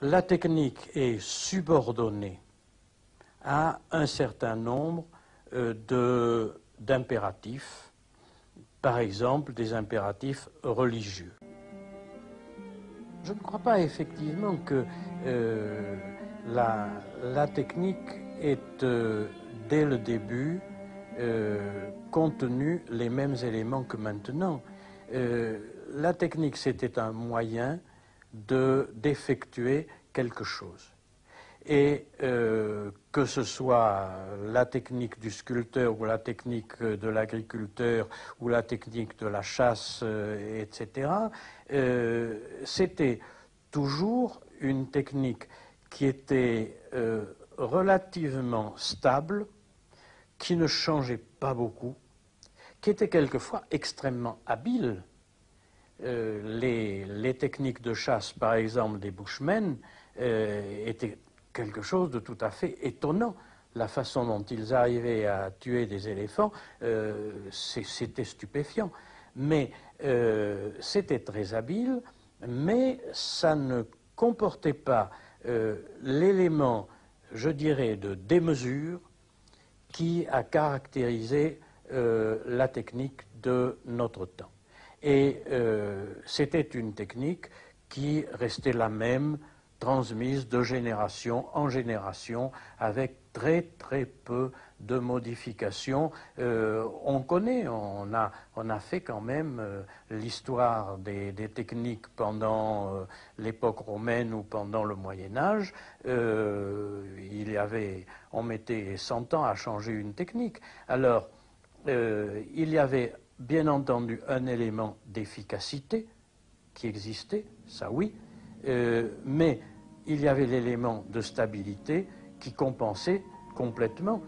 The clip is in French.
La technique est subordonnée à un certain nombre d'impératifs, par exemple des impératifs religieux. Je ne crois pas effectivement que la technique ait, dès le début, contenu les mêmes éléments que maintenant. La technique, c'était un moyen d'effectuer quelque chose. Et que ce soit la technique du sculpteur ou la technique de l'agriculteur ou la technique de la chasse, etc., c'était toujours une technique qui était relativement stable, qui ne changeait pas beaucoup, qui était quelquefois extrêmement habile. Les techniques de chasse, par exemple, des Bushmen, étaient quelque chose de tout à fait étonnant. La façon dont ils arrivaient à tuer des éléphants, c'était stupéfiant. Mais c'était très habile, mais ça ne comportait pas l'élément, je dirais, de démesure qui a caractérisé la technique de notre temps. Et c'était une technique qui restait la même, transmise de génération en génération, avec très très peu de modifications. On connaît, on a fait quand même l'histoire des techniques pendant l'époque romaine ou pendant le Moyen-Âge. On mettait 100 ans à changer une technique. Alors, il y avait bien entendu un élément d'efficacité qui existait, ça oui, mais il y avait l'élément de stabilité qui compensait complètement.